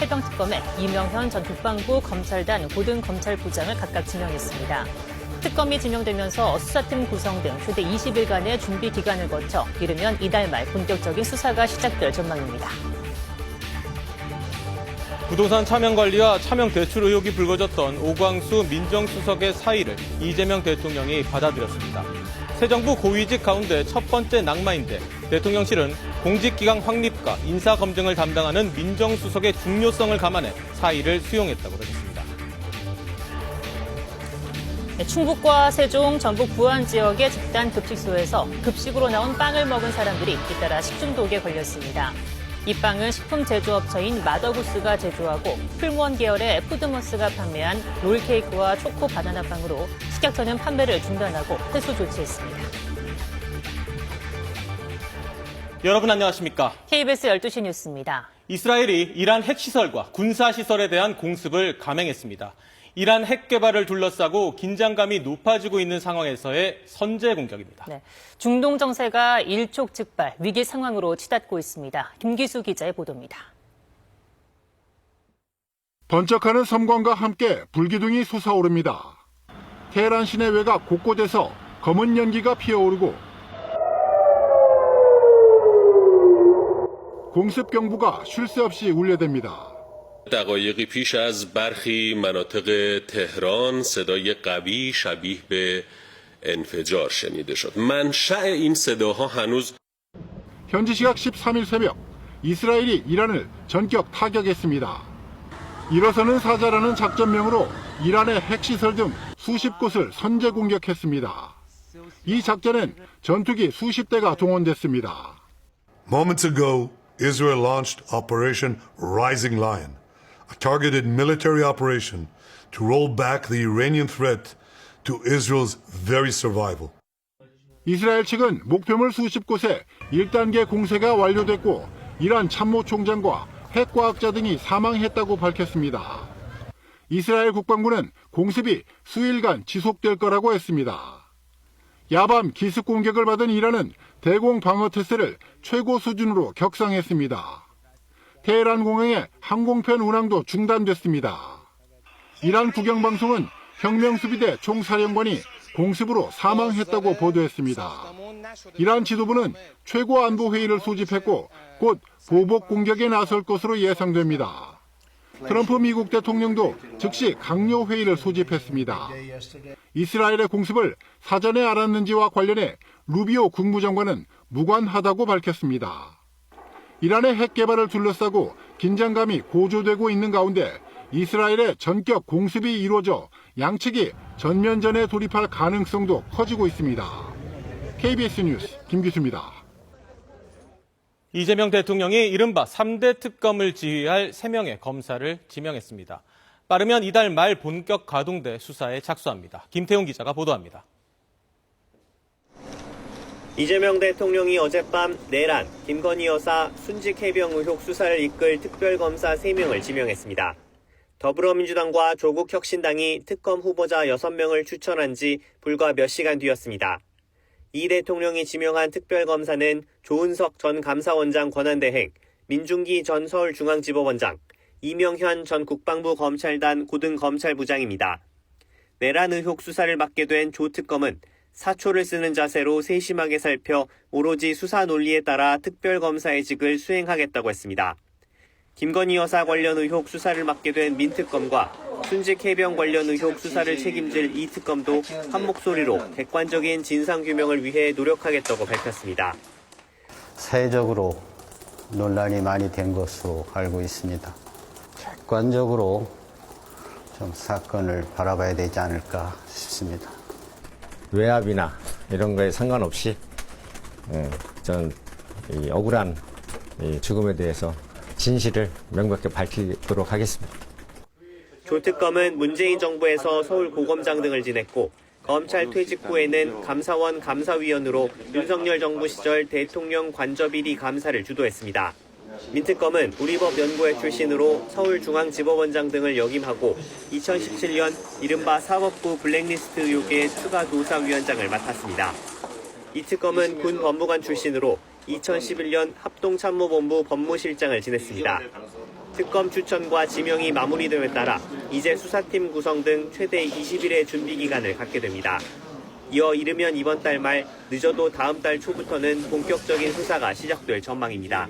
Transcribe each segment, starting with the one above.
해당 특검에 이명현 전 국방부 검찰단 고등검찰부장을 각각 지명했습니다. 특검이 지명되면서 수사팀 구성 등 최대 20일간의 준비 기간을 거쳐 이르면 이달 말 본격적인 수사가 시작될 전망입니다. 부동산 차명관리와 차명대출 의혹이 불거졌던 오광수 민정수석의 사의를 이재명 대통령이 받아들였습니다. 새 정부 고위직 가운데 첫 번째 낙마인데 대통령실은 공직기강 확립과 인사검증을 담당하는 민정수석의 중요성을 감안해 사의를 수용했다고 밝혔습니다. 충북과 세종, 전북 부안 지역의 집단 급식소에서 급식으로 나온 빵을 먹은 사람들이 잇따라 식중독에 걸렸습니다. 이 빵은 식품 제조업체인 마더구스가 제조하고 풀무원 계열의 푸드머스가 판매한 롤케이크와 초코 바나나 빵으로 식약처는 판매를 중단하고 회수 조치했습니다. 여러분 안녕하십니까? KBS 12시 뉴스입니다. 이스라엘이 이란 핵시설과 군사시설에 대한 공습을 감행했습니다. 이란 핵 개발을 둘러싸고 긴장감이 높아지고 있는 상황에서의 선제 공격입니다. 네, 중동 정세가 일촉즉발 위기 상황으로 치닫고 있습니다. 김기수 기자의 보도입니다. 번쩍하는 섬광과 함께 불기둥이 솟아오릅니다. 테헤란 시내 외곽 곳곳에서 검은 연기가 피어오르고 공습 경보가 쉴 새 없이 울려댑니다. دقایقی پیش از برخی مناطق تهران صدای قوی شبیه به انفجار شنیده شد. منشأ این صداها هنوز 현지 시각 13일 새벽 이스라엘이 이란을 전격 타격했습니다. 일어서는 사자라는 작전명으로 이란의 핵시설 등 수십 곳을 선제 공격했습니다. 이 작전엔 전투기 수십 대가 동원됐습니다. Moments ago, Israel launched Operation Rising Lion, a targeted military operation to roll back the Iranian threat to Israel's very survival. 이스라엘 측은 목표물 수십 곳에 1단계 공세가 완료됐고 이란 참모총장과 핵과학자 등이 사망했다고 밝혔습니다. 이스라엘 국방부는 공습이 수일간 지속될 거라고 했습니다. 야밤 기습 공격을 받은 이란은 대공 방어 태세를 최고 수준으로 격상했습니다. 테헤란 공항의 항공편 운항도 중단됐습니다. 이란 국영방송은 혁명수비대 총사령관이 공습으로 사망했다고 보도했습니다. 이란 지도부는 최고안보회의를 소집했고 곧 보복 공격에 나설 것으로 예상됩니다. 트럼프 미국 대통령도 즉시 강요회의를 소집했습니다. 이스라엘의 공습을 사전에 알았는지와 관련해 루비오 국무장관은 무관하다고 밝혔습니다. 이란의 핵 개발을 둘러싸고 긴장감이 고조되고 있는 가운데 이스라엘의 전격 공습이 이루어져 양측이 전면전에 돌입할 가능성도 커지고 있습니다. KBS 뉴스 김기수입니다. 이재명 대통령이 이른바 3대 특검을 지휘할 3명의 검사를 지명했습니다. 빠르면 이달 말 본격 가동돼 수사에 착수합니다. 김태용 기자가 보도합니다. 이재명 대통령이 어젯밤 내란, 김건희 여사 순직 해병 의혹 수사를 이끌 특별검사 3명을 지명했습니다. 더불어민주당과 조국혁신당이 특검 후보자 6명을 추천한 지 불과 몇 시간 뒤였습니다. 이 대통령이 지명한 특별검사는 조은석 전 감사원장 권한대행, 민중기 전 서울중앙지법원장, 이명현 전 국방부 검찰단 고등검찰부장입니다. 내란 의혹 수사를 맡게 된 조 특검은 사초를 쓰는 자세로 세심하게 살펴 오로지 수사 논리에 따라 특별검사의 직을 수행하겠다고 했습니다. 김건희 여사 관련 의혹 수사를 맡게 된 민특검과 순직 해병 관련 의혹 수사를 책임질 이 특검도 한 목소리로 객관적인 진상규명을 위해 노력하겠다고 밝혔습니다. 사회적으로 논란이 많이 된 것으로 알고 있습니다. 객관적으로 좀 사건을 바라봐야 되지 않을까 싶습니다. 외압이나 이런 거에 상관없이 저는 이 억울한 이 죽음에 대해서 진실을 명백히 밝히도록 하겠습니다. 조 특검은 문재인 정부에서 서울고검장 등을 지냈고 검찰 퇴직 후에는 감사원 감사위원으로 윤석열 정부 시절 대통령 관저비리 감사를 주도했습니다. 민특검은 우리법 연구회 출신으로 서울중앙지법원장 등을 역임하고 2017년 이른바 사법부 블랙리스트 의혹의 추가 조사위원장을 맡았습니다. 이 특검은 군 법무관 출신으로 2011년 합동참모본부 법무실장을 지냈습니다. 특검 추천과 지명이 마무리됨에 따라 이제 수사팀 구성 등 최대 20일의 준비 기간을 갖게 됩니다. 이어 이르면 이번 달 말, 늦어도 다음 달 초부터는 본격적인 수사가 시작될 전망입니다.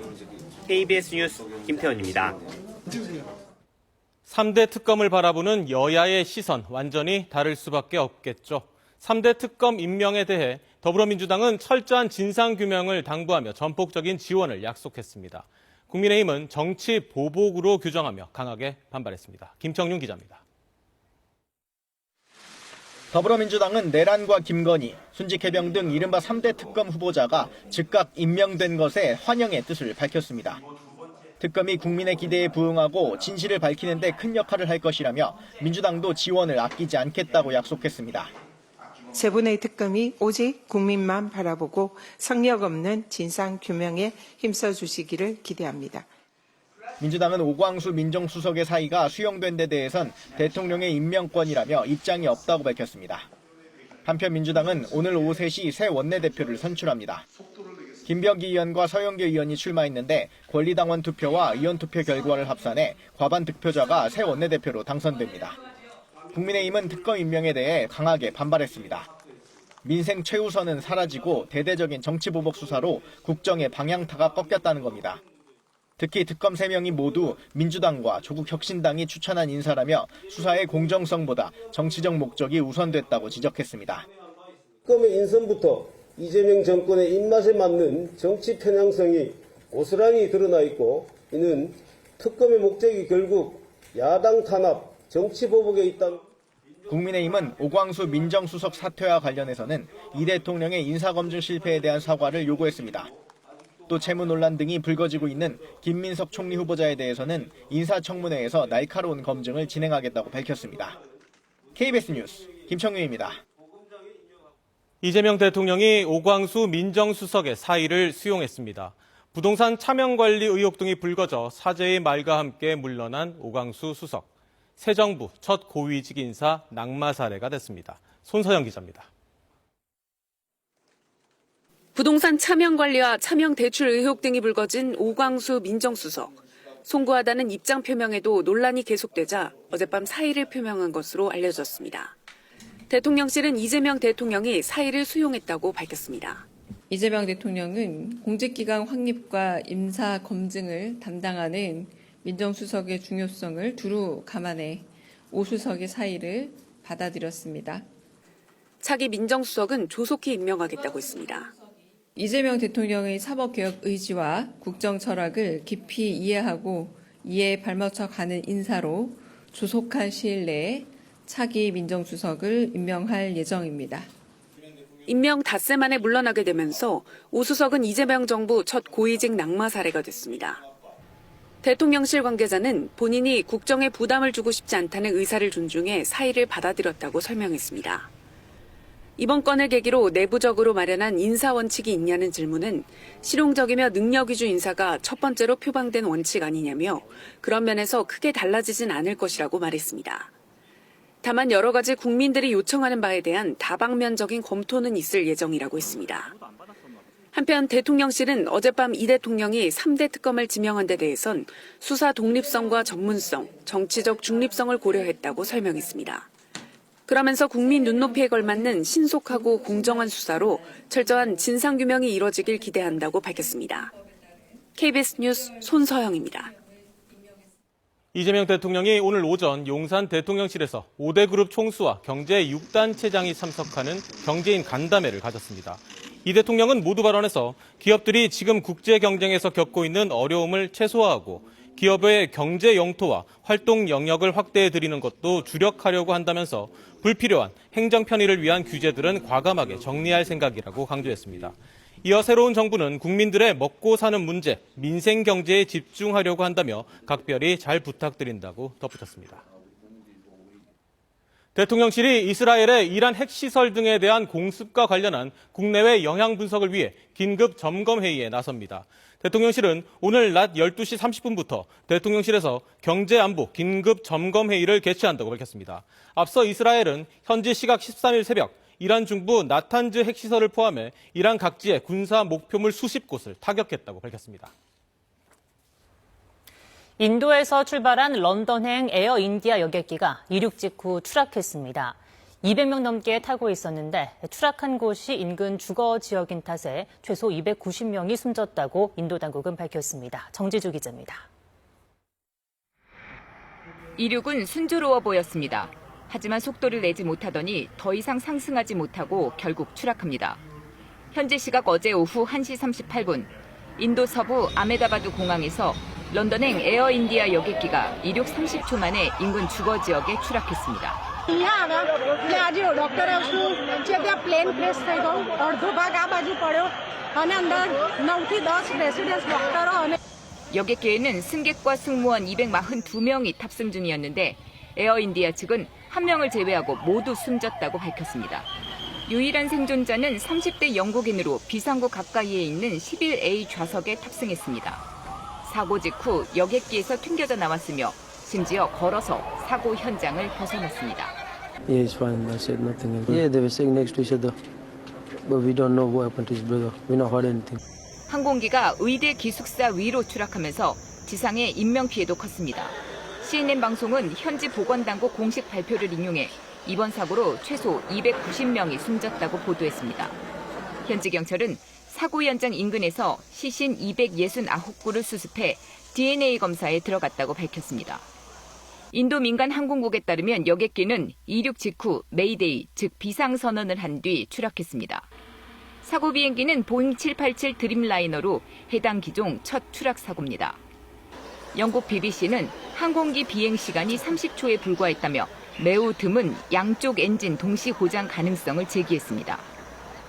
KBS 뉴스 김태원입니다. 3대 특검을 바라보는 여야의 시선 완전히 다를 수밖에 없겠죠. 3대 특검 임명에 대해 더불어민주당은 철저한 진상규명을 당부하며 전폭적인 지원을 약속했습니다. 국민의힘은 정치 보복으로 규정하며 강하게 반발했습니다. 김청윤 기자입니다. 더불어민주당은 내란과 김건희, 순직해병 등 이른바 3대 특검 후보자가 즉각 임명된 것에 환영의 뜻을 밝혔습니다. 특검이 국민의 기대에 부응하고 진실을 밝히는 데 큰 역할을 할 것이라며 민주당도 지원을 아끼지 않겠다고 약속했습니다. 세 분의 특검이 오직 국민만 바라보고 성역 없는 진상규명에 힘써주시기를 기대합니다. 민주당은 오광수 민정수석의 사의가 수용된 데 대해선 대통령의 임명권이라며 입장이 없다고 밝혔습니다. 한편 민주당은 오늘 오후 3시 새 원내대표를 선출합니다. 김병기 의원과 서영교 의원이 출마했는데 권리당원 투표와 의원투표 결과를 합산해 과반 득표자가 새 원내대표로 당선됩니다. 국민의힘은 특검 임명에 대해 강하게 반발했습니다. 민생 최우선은 사라지고 대대적인 정치보복 수사로 국정의 방향타가 꺾였다는 겁니다. 특히 특검 3명이 모두 민주당과 조국혁신당이 추천한 인사라며 수사의 공정성보다 정치적 목적이 우선됐다고 지적했습니다. 특검의 인선부터 이재명 정권의 입맛에 맞는 정치 편향성이 고스란히 드러나 있고 이는 특검의 목적이 결국 야당 탄압, 정치 보복에 있다. 국민의힘은 오광수 민정수석 사퇴와 관련해서는 이 대통령의 인사검증 실패에 대한 사과를 요구했습니다. 또 채무 논란 등이 불거지고 있는 김민석 총리 후보자에 대해서는 인사청문회에서 날카로운 검증을 진행하겠다고 밝혔습니다. KBS 뉴스 김청윤입니다. 이재명 대통령이 오광수 민정수석의 사의를 수용했습니다. 부동산 차명관리 의혹 등이 불거져 사죄의 말과 함께 물러난 오광수 수석. 새 정부 첫 고위직 인사 낙마 사례가 됐습니다. 손서영 기자입니다. 부동산 차명관리와 차명대출 의혹 등이 불거진 오광수 민정수석. 송구하다는 입장 표명에도 논란이 계속되자 어젯밤 사의를 표명한 것으로 알려졌습니다. 대통령실은 이재명 대통령이 사의를 수용했다고 밝혔습니다. 이재명 대통령은 공직기강 확립과 임사 검증을 담당하는 민정수석의 중요성을 두루 감안해 오 수석의 사의를 받아들였습니다. 차기 민정수석은 조속히 임명하겠다고 했습니다. 이재명 대통령의 사법개혁 의지와 국정 철학을 깊이 이해하고 이에 발맞춰 가는 인사로 조속한 시일 내에 차기 민정수석을 임명할 예정입니다. 임명 닷새 만에 물러나게 되면서 오 수석은 이재명 정부 첫 고위직 낙마 사례가 됐습니다. 대통령실 관계자는 본인이 국정에 부담을 주고 싶지 않다는 의사를 존중해 사의를 받아들였다고 설명했습니다. 이번 건을 계기로 내부적으로 마련한 인사 원칙이 있냐는 질문은 실용적이며 능력 위주 인사가 첫 번째로 표방된 원칙 아니냐며 그런 면에서 크게 달라지진 않을 것이라고 말했습니다. 다만 여러 가지 국민들이 요청하는 바에 대한 다방면적인 검토는 있을 예정이라고 했습니다. 한편 대통령실은 어젯밤 이 대통령이 3대 특검을 지명한 데 대해선 수사 독립성과 전문성, 정치적 중립성을 고려했다고 설명했습니다. 그러면서 국민 눈높이에 걸맞는 신속하고 공정한 수사로 철저한 진상규명이 이뤄지길 기대한다고 밝혔습니다. KBS 뉴스 손서영입니다. 이재명 대통령이 오늘 오전 용산 대통령실에서 5대 그룹 총수와 경제 6단체장이 참석하는 경제인 간담회를 가졌습니다. 이 대통령은 모두 발언에서 기업들이 지금 국제 경쟁에서 겪고 있는 어려움을 최소화하고 기업의 경제 영토와 활동 영역을 확대해 드리는 것도 주력하려고 한다면서 불필요한 행정 편의를 위한 규제들은 과감하게 정리할 생각이라고 강조했습니다. 이어 새로운 정부는 국민들의 먹고 사는 문제, 민생 경제에 집중하려고 한다며 각별히 잘 부탁드린다고 덧붙였습니다. 대통령실이 이스라엘의 이란 핵시설 등에 대한 공습과 관련한 국내외 영향 분석을 위해 긴급 점검회의에 나섭니다. 대통령실은 오늘 낮 12시 30분부터 대통령실에서 경제안보 긴급 점검회의를 개최한다고 밝혔습니다. 앞서 이스라엘은 현지 시각 13일 새벽 이란 중부 나탄즈 핵시설을 포함해 이란 각지의 군사 목표물 수십 곳을 타격했다고 밝혔습니다. 인도에서 출발한 런던행 에어 인디아 여객기가 이륙 직후 추락했습니다. 200명 넘게 타고 있었는데 추락한 곳이 인근 주거 지역인 탓에 최소 290명이 숨졌다고 인도 당국은 밝혔습니다. 정지주 기자입니다. 이륙은 순조로워 보였습니다. 하지만 속도를 내지 못하더니 더 이상 상승하지 못하고 결국 추락합니다. 현지 시각 어제 오후 1시 38분, 인도 서부 아메다바드 공항에서 런던행 에어 인디아 여객기가 이륙 30초 만에 인근 주거 지역에 추락했습니다. 여객기에는 승객과 승무원 242명이 탑승 중이었는데 에어 인디아 측은 1명을 제외하고 모두 숨졌다고 밝혔습니다. 유일한 생존자는 30대 영국인으로 비상구 가까이에 있는 11A 좌석에 탑승했습니다. 사고 직후 여객기에서 튕겨져 나왔으며 심지어 걸어서 사고 현장을 벗어났습니다. Yeah, it's fine. I said nothing else. Yeah, they were sitting next to each other, but we don't know what happened to his brother. We not heard anything. 항공기가 의대 기숙사 위로 추락하면서 지상에 인명 피해도 컸습니다. CNN 방송은 현지 보건당국 공식 발표를 인용해 이번 사고로 최소 290명이 숨졌다고 보도했습니다. 현지 경찰은 사고 현장 인근에서 시신 269구를 수습해 DNA 검사에 들어갔다고 밝혔습니다. 인도 민간 항공국에 따르면 여객기는 이륙 직후 메이데이, 즉 비상선언을 한 뒤 추락했습니다. 사고 비행기는 보잉 787 드림라이너로 해당 기종 첫 추락 사고입니다. 영국 BBC는 항공기 비행 시간이 30초에 불과했다며 매우 드문 양쪽 엔진 동시 고장 가능성을 제기했습니다.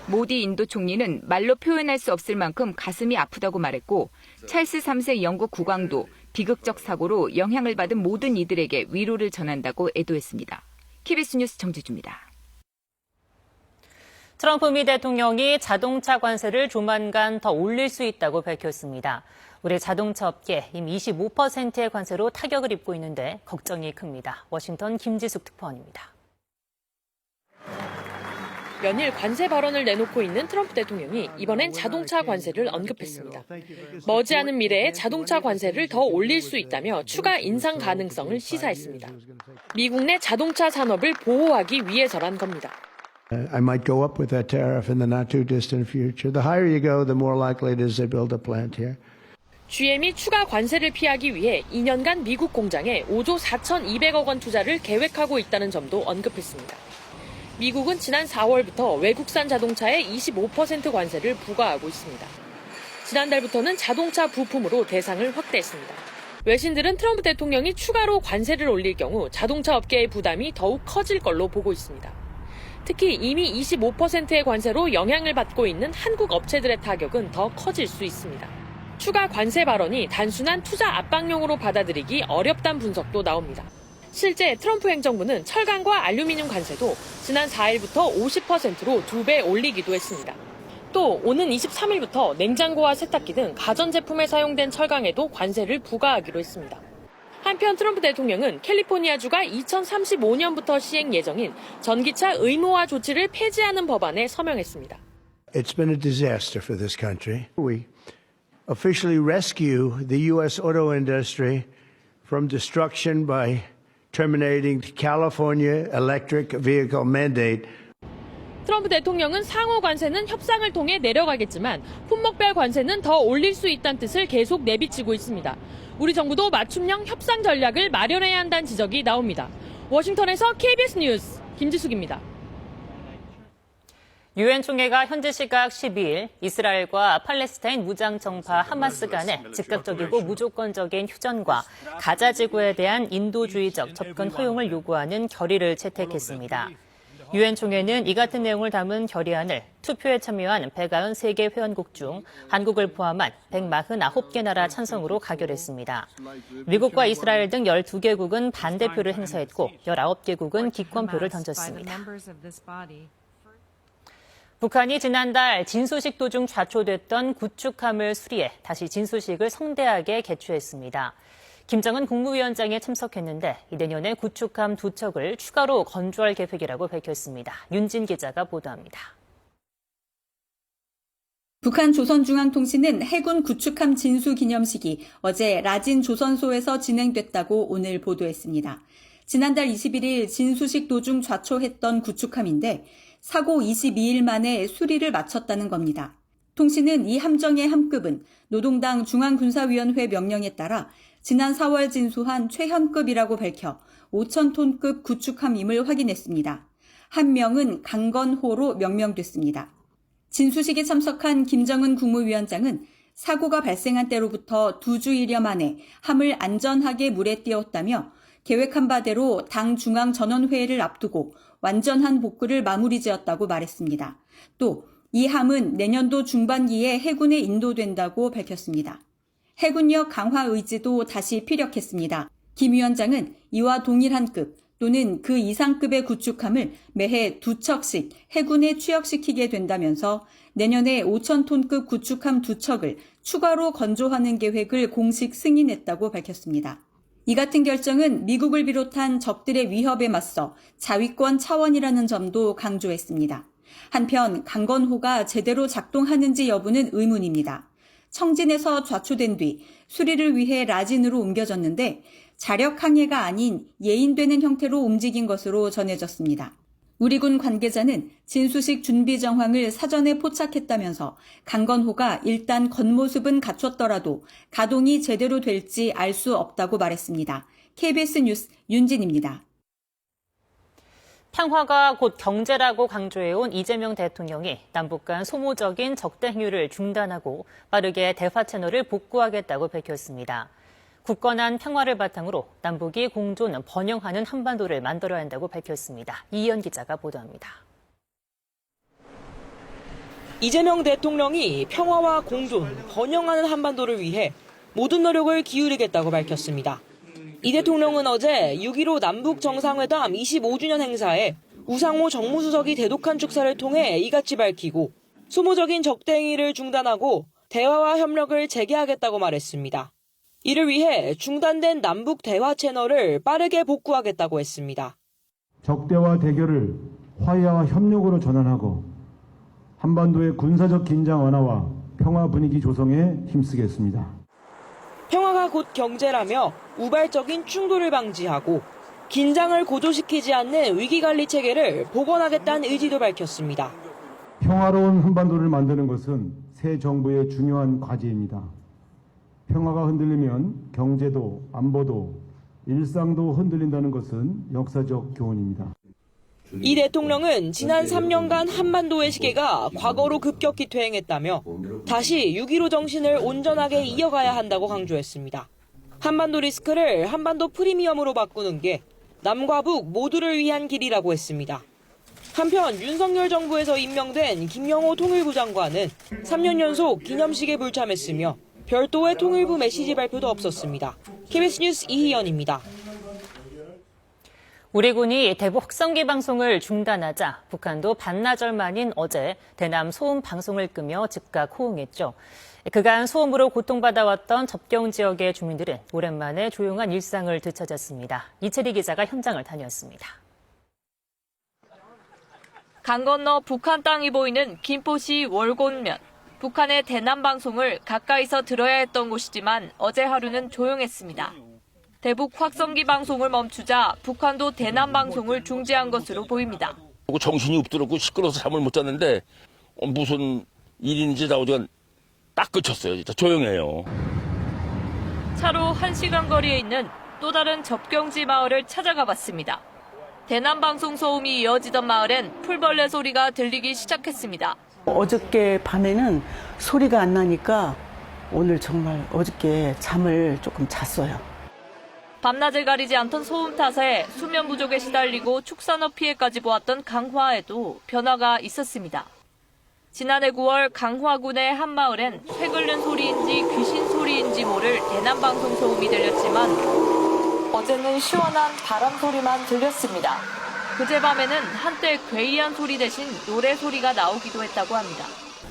모디 인도 총리는 말로 표현할 수 없을 만큼 가슴이 아프다고 말했고 찰스 3세 영국 국왕도 비극적 사고로 영향을 받은 모든 이들에게 위로를 전한다고 애도했습니다. KBS 뉴스 정지주입니다. 트럼프 미 대통령이 자동차 관세를 조만간 더 올릴 수 있다고 밝혔습니다. 우리 자동차 업계 이미 25%의 관세로 타격을 입고 있는데 걱정이 큽니다. 워싱턴 김지숙 특파원입니다. 연일 관세 발언을 내놓고 있는 트럼프 대통령이 이번엔 자동차 관세를 언급했습니다. 머지않은 미래에 자동차 관세를 더 올릴 수 있다며 추가 인상 가능성을 시사했습니다. 미국 내 자동차 산업을 보호하기 위해서란 겁니다. I might go up with that tariff in the not too distant future. The higher you go, the more likely it is they build a plant here. GM이 추가 관세를 피하기 위해 2년간 미국 공장에 5조 4,200억 원 투자를 계획하고 있다는 점도 언급했습니다. 미국은 지난 4월부터 외국산 자동차에 25% 관세를 부과하고 있습니다. 지난달부터는 자동차 부품으로 대상을 확대했습니다. 외신들은 트럼프 대통령이 추가로 관세를 올릴 경우 자동차 업계의 부담이 더욱 커질 걸로 보고 있습니다. 특히 이미 25%의 관세로 영향을 받고 있는 한국 업체들의 타격은 더 커질 수 있습니다. 추가 관세 발언이 단순한 투자 압박용으로 받아들이기 어렵다는 분석도 나옵니다. 실제 트럼프 행정부는 철강과 알루미늄 관세도 지난 4일부터 50%로 2배 올리기도 했습니다. 또 오는 23일부터 냉장고와 세탁기 등 가전제품에 사용된 철강에도 관세를 부과하기로 했습니다. 한편 트럼프 대통령은 캘리포니아주가 2035년부터 시행 예정인 전기차 의무화 조치를 폐지하는 법안에 서명했습니다. It's been a disaster for this country. We officially rescue the U.S. auto industry from destruction by terminating the California electric vehicle mandate. 트럼프 대통령은 상호 관세는 협상을 통해 내려가겠지만 품목별 관세는 더 올릴 수 있다는 뜻을 계속 내비치고 있습니다. 우리 정부도 맞춤형 협상 전략을 마련해야 한다는 지적이 나옵니다. 워싱턴에서 KBS 뉴스 김지숙입니다. 유엔 총회가 현지 시각 12일 이스라엘과 팔레스타인 무장정파 하마스 간의 즉각적이고 무조건적인 휴전과 가자 지구에 대한 인도주의적 접근 허용을 요구하는 결의를 채택했습니다. 유엔 총회는 이 같은 내용을 담은 결의안을 투표에 참여한 193개 회원국 중 한국을 포함한 149개 나라 찬성으로 가결했습니다. 미국과 이스라엘 등 12개국은 반대표를 행사했고 19개국은 기권표를 던졌습니다. 북한이 지난달 진수식 도중 좌초됐던 구축함을 수리해 다시 진수식을 성대하게 개최했습니다. 김정은 국무위원장이 참석했는데 내년에 구축함 2척을 추가로 건조할 계획이라고 밝혔습니다. 윤진 기자가 보도합니다. 북한 조선중앙통신은 해군 구축함 진수 기념식이 어제 라진 조선소에서 진행됐다고 오늘 보도했습니다. 지난달 21일 진수식 도중 좌초했던 구축함인데 사고 22일 만에 수리를 마쳤다는 겁니다. 통신은 이 함정의 함급은 노동당 중앙군사위원회 명령에 따라 지난 4월 진수한 최현급이라고 밝혀 5,000톤급 구축함임을 확인했습니다. 한 명은 강건호로 명명됐습니다. 진수식에 참석한 김정은 국무위원장은 사고가 발생한 때로부터 2주일여 만에 함을 안전하게 물에 띄웠다며 계획한 바대로 당 중앙전원회의를 앞두고 완전한 복구를 마무리지었다고 말했습니다. 또 이 함은 내년도 중반기에 해군에 인도된다고 밝혔습니다. 해군력 강화 의지도 다시 피력했습니다. 김 위원장은 이와 동일한 급 또는 그 이상급의 구축함을 매해 2척씩 해군에 취역시키게 된다면서 내년에 5,000톤급 구축함 2척을 추가로 건조하는 계획을 공식 승인했다고 밝혔습니다. 이 같은 결정은 미국을 비롯한 적들의 위협에 맞서 자위권 차원이라는 점도 강조했습니다. 한편 강건호가 제대로 작동하는지 여부는 의문입니다. 청진에서 좌초된 뒤 수리를 위해 라진으로 옮겨졌는데 자력 항해가 아닌 예인되는 형태로 움직인 것으로 전해졌습니다. 우리군 관계자는 진수식 준비 정황을 사전에 포착했다면서 강건호가 일단 겉모습은 갖췄더라도 가동이 제대로 될지 알 수 없다고 말했습니다. KBS 뉴스 윤진입니다. 평화가 곧 경제라고 강조해온 이재명 대통령이 남북 간 소모적인 적대 행위를 중단하고 빠르게 대화 채널을 복구하겠다고 밝혔습니다. 굳건한 평화를 바탕으로 남북이 공존, 번영하는 한반도를 만들어야 한다고 밝혔습니다. 이희연 기자가 보도합니다. 이재명 대통령이 평화와 공존, 번영하는 한반도를 위해 모든 노력을 기울이겠다고 밝혔습니다. 이 대통령은 어제 6.15 남북 정상회담 25주년 행사에 우상호 정무수석이 대독한 축사를 통해 이같이 밝히고 소모적인 적대 행위를 중단하고 대화와 협력을 재개하겠다고 말했습니다. 이를 위해 중단된 남북 대화 채널을 빠르게 복구하겠다고 했습니다. 적대와 대결을 화해와 협력으로 전환하고 한반도의 군사적 긴장 완화와 평화 분위기 조성에 힘쓰겠습니다. 평화가 곧 경제라며 우발적인 충돌을 방지하고 긴장을 고조시키지 않는 위기관리 체계를 복원하겠다는 의지도 밝혔습니다. 평화로운 한반도를 만드는 것은 새 정부의 중요한 과제입니다. 평화가 흔들리면 경제도 안보도 일상도 흔들린다는 것은 역사적 교훈입니다. 이 대통령은 지난 3년간 한반도의 시계가 과거로 급격히 퇴행했다며 다시 6.15 정신을 온전하게 이어가야 한다고 강조했습니다. 한반도 리스크를 한반도 프리미엄으로 바꾸는 게 남과 북 모두를 위한 길이라고 했습니다. 한편 윤석열 정부에서 임명된 김영호 통일부 장관은 3년 연속 기념식에 불참했으며 별도의 통일부 메시지 발표도 없었습니다. KBS 뉴스 이희연입니다. 우리 군이 대북 확성기 방송을 중단하자 북한도 반나절 만인 어제 대남 소음 방송을 끄며 즉각 호응했죠. 그간 소음으로 고통받아왔던 접경 지역의 주민들은 오랜만에 조용한 일상을 되찾았습니다. 이채리 기자가 현장을 다녀왔습니다. 강 건너 북한 땅이 보이는 김포시 월곤면. 북한의 대남 방송을 가까이서 들어야 했던 곳이지만 어제 하루는 조용했습니다. 대북 확성기 방송을 멈추자 북한도 대남 방송을 중지한 것으로 보입니다. 정신이 없더라고 시끄러워서 잠을 못 잤는데 무슨 일인지 나오지가 딱 그쳤어요. 진짜 조용해요. 차로 1시간 거리에 있는 또 다른 접경지 마을을 찾아가 봤습니다. 대남 방송 소음이 이어지던 마을엔 풀벌레 소리가 들리기 시작했습니다. 어저께 밤에는 소리가 안 나니까 오늘 정말 어저께 잠을 조금 잤어요. 밤낮을 가리지 않던 소음 탓에 수면 부족에 시달리고 축산업 피해까지 보았던 강화에도 변화가 있었습니다. 지난해 9월 강화군의 한 마을엔 쇠 끓는 소리인지 귀신 소리인지 모를 대남방송 소음이 들렸지만 어제는 시원한 바람 소리만 들렸습니다. 그제 밤에는 한때 괴이한 소리 대신 노래 소리가 나오기도 했다고 합니다.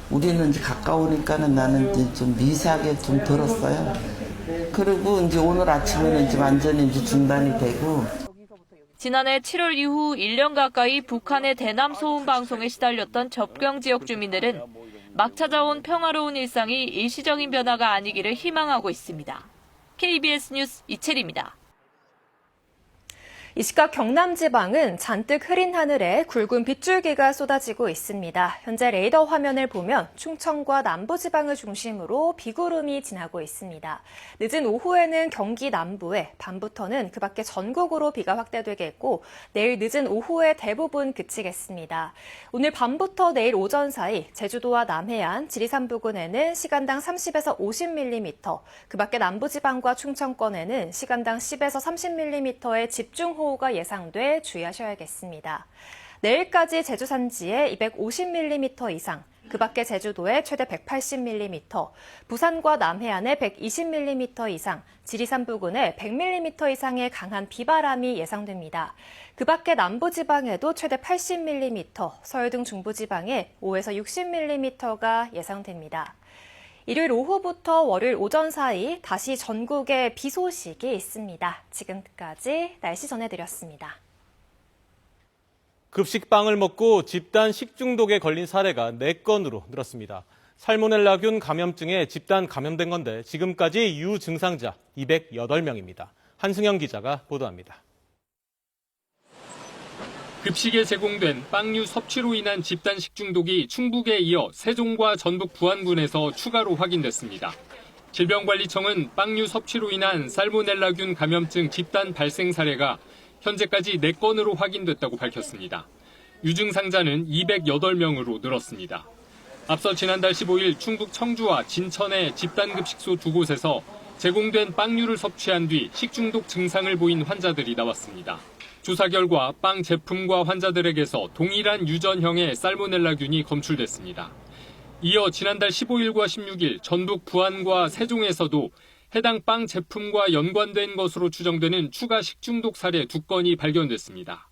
우리는 이제 가까우니까는 나는 이제 좀 미세하게 좀 들었어요. 그리고 이제 오늘 아침에는 이제 완전히 이제 중단이 되고. 지난해 7월 이후 1년 가까이 북한의 대남 소음 방송에 시달렸던 접경 지역 주민들은 막 찾아온 평화로운 일상이 일시적인 변화가 아니기를 희망하고 있습니다. KBS 뉴스 이채리입니다. 이 시각 경남 지방은 잔뜩 흐린 하늘에 굵은 빗줄기가 쏟아지고 있습니다. 현재 레이더 화면을 보면 충청과 남부지방을 중심으로 비구름이 지나고 있습니다. 늦은 오후에는 경기 남부에, 밤부터는 그 밖에 전국으로 비가 확대되겠고 내일 늦은 오후에 대부분 그치겠습니다. 오늘 밤부터 내일 오전 사이 제주도와 남해안, 지리산 부근에는 시간당 30에서 50mm, 그 밖에 남부지방과 충청권에는 시간당 10에서 30mm의 집중호우가 예상돼 주의하셔야겠습니다. 내일까지 제주 산지에 250mm 이상, 그 밖에 제주도에 최대 180mm, 부산과 남해안에 120mm 이상, 지리산 부근에 100mm 이상의 강한 비바람이 예상됩니다. 그 밖에 남부지방에도 최대 80mm, 서해 등 중부지방에 5에서 60mm가 예상됩니다. 일요일 오후부터 월요일 오전 사이 다시 전국에 비 소식이 있습니다. 지금까지 날씨 전해드렸습니다. 급식빵을 먹고 집단 식중독에 걸린 사례가 4건으로 늘었습니다. 살모넬라균 감염증에 집단 감염된 건데 지금까지 유증상자 208명입니다. 한승현 기자가 보도합니다. 급식에 제공된 빵류 섭취로 인한 집단 식중독이 충북에 이어 세종과 전북 부안군에서 추가로 확인됐습니다. 질병관리청은 빵류 섭취로 인한 살모넬라균 감염증 집단 발생 사례가 현재까지 4건으로 확인됐다고 밝혔습니다. 유증상자는 208명으로 늘었습니다. 앞서 지난달 15일 충북 청주와 진천의 집단급식소 2곳에서 제공된 빵류를 섭취한 뒤 식중독 증상을 보인 환자들이 나왔습니다. 조사 결과 빵 제품과 환자들에게서 동일한 유전형의 살모넬라균이 검출됐습니다. 이어 지난달 15일과 16일 전북 부안과 세종에서도 해당 빵 제품과 연관된 것으로 추정되는 추가 식중독 사례 2건이 발견됐습니다.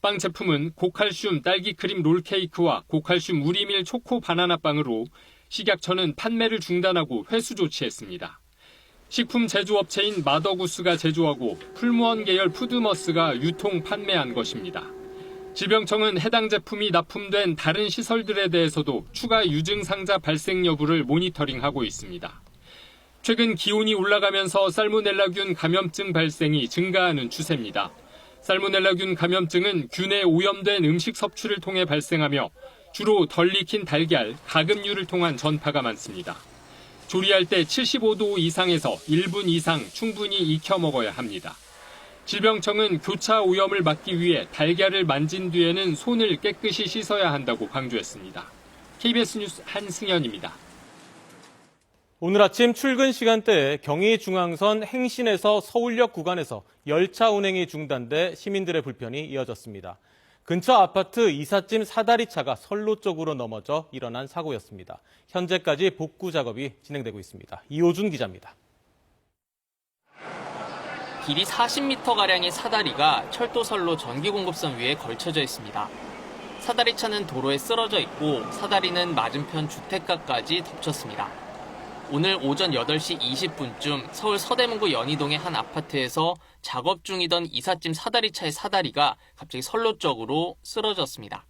빵 제품은 고칼슘 딸기크림 롤케이크와 고칼슘 우리밀 초코 바나나빵으로 식약처는 판매를 중단하고 회수 조치했습니다. 식품 제조업체인 마더구스가 제조하고 풀무원 계열 푸드머스가 유통 판매한 것입니다. 질병청은 해당 제품이 납품된 다른 시설들에 대해서도 추가 유증상자 발생 여부를 모니터링하고 있습니다. 최근 기온이 올라가면서 살모넬라균 감염증 발생이 증가하는 추세입니다. 살모넬라균 감염증은 균에 오염된 음식 섭취를 통해 발생하며 주로 덜 익힌 달걀, 가금류를 통한 전파가 많습니다. 조리할 때 75도 이상에서 1분 이상 충분히 익혀 먹어야 합니다. 질병청은 교차 오염을 막기 위해 달걀을 만진 뒤에는 손을 깨끗이 씻어야 한다고 강조했습니다. KBS 뉴스 한승현입니다. 오늘 아침 출근 시간대에 경의중앙선 행신에서 서울역 구간에서 열차 운행이 중단돼 시민들의 불편이 이어졌습니다. 근처 아파트 이삿짐 사다리차가 선로 쪽으로 넘어져 일어난 사고였습니다. 현재까지 복구 작업이 진행되고 있습니다. 이호준 기자입니다. 길이 40m가량의 사다리가 철도선로 전기공급선 위에 걸쳐져 있습니다. 사다리차는 도로에 쓰러져 있고 사다리는 맞은편 주택가까지 덮쳤습니다. 오늘 오전 8시 20분쯤 서울 서대문구 연희동의 한 아파트에서 작업 중이던 이삿짐 사다리차의 사다리가 갑자기 선로 쪽으로 쓰러졌습니다.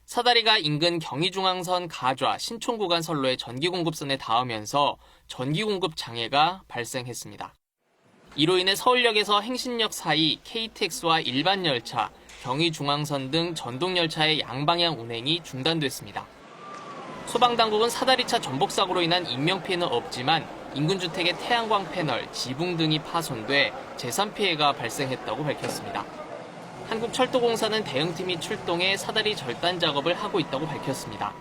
사다리가 인근 경의중앙선 가좌 신촌구간 선로의 전기공급선에 닿으면서 전기공급 장애가 발생했습니다. 이로 인해 서울역에서 행신역 사이 KTX와 일반 열차, 경의중앙선 등 전동열차의 양방향 운행이 중단됐습니다. 소방당국은 사다리차 전복사고로 인한 인명피해는 없지만 인근 주택의 태양광 패널, 지붕 등이 파손돼 재산 피해가 발생했다고 밝혔습니다. 한국철도공사는 대응팀이 출동해 사다리 절단 작업을 하고 있다고 밝혔습니다.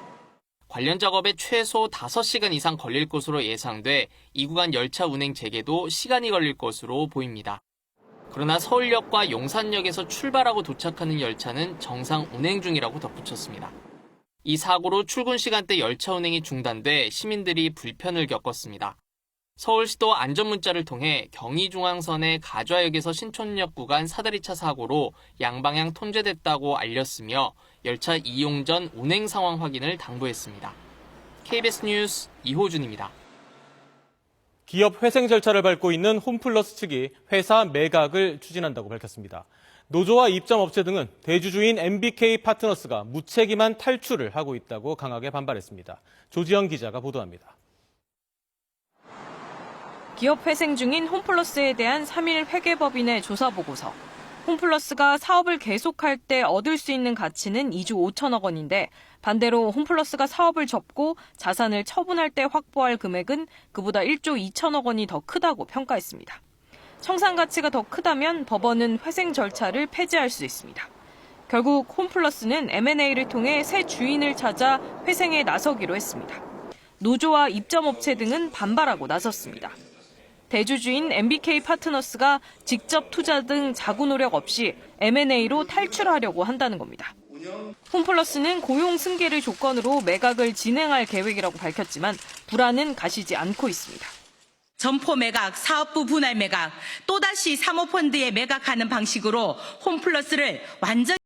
관련 작업에 최소 5시간 이상 걸릴 것으로 예상돼 이 구간 열차 운행 재개도 시간이 걸릴 것으로 보입니다. 그러나 서울역과 용산역에서 출발하고 도착하는 열차는 정상 운행 중이라고 덧붙였습니다. 이 사고로 출근 시간대 열차 운행이 중단돼 시민들이 불편을 겪었습니다. 서울시도 안전문자를 통해 경의중앙선의 가좌역에서 신촌역 구간 사다리차 사고로 양방향 통제됐다고 알렸으며 열차 이용 전 운행 상황 확인을 당부했습니다. KBS 뉴스 이호준입니다. 기업 회생 절차를 밟고 있는 홈플러스 측이 회사 매각을 추진한다고 밝혔습니다. 노조와 입점업체 등은 대주주인 MBK 파트너스가 무책임한 탈출을 하고 있다고 강하게 반발했습니다. 조지영 기자가 보도합니다. 기업 회생 중인 홈플러스에 대한 3일 회계법인의 조사보고서. 홈플러스가 사업을 계속할 때 얻을 수 있는 가치는 2조 5천억 원인데 반대로 홈플러스가 사업을 접고 자산을 처분할 때 확보할 금액은 그보다 1조 2천억 원이 더 크다고 평가했습니다. 청산 가치가 더 크다면 법원은 회생 절차를 폐지할 수 있습니다. 결국 홈플러스는 M&A를 통해 새 주인을 찾아 회생에 나서기로 했습니다. 노조와 입점업체 등은 반발하고 나섰습니다. 대주주인 MBK 파트너스가 직접 투자 등 자구 노력 없이 M&A로 탈출하려고 한다는 겁니다. 홈플러스는 고용 승계를 조건으로 매각을 진행할 계획이라고 밝혔지만 불안은 가시지 않고 있습니다. 점포 매각, 사업부 분할 매각, 또다시 사모펀드에 매각하는 방식으로 홈플러스를 완전히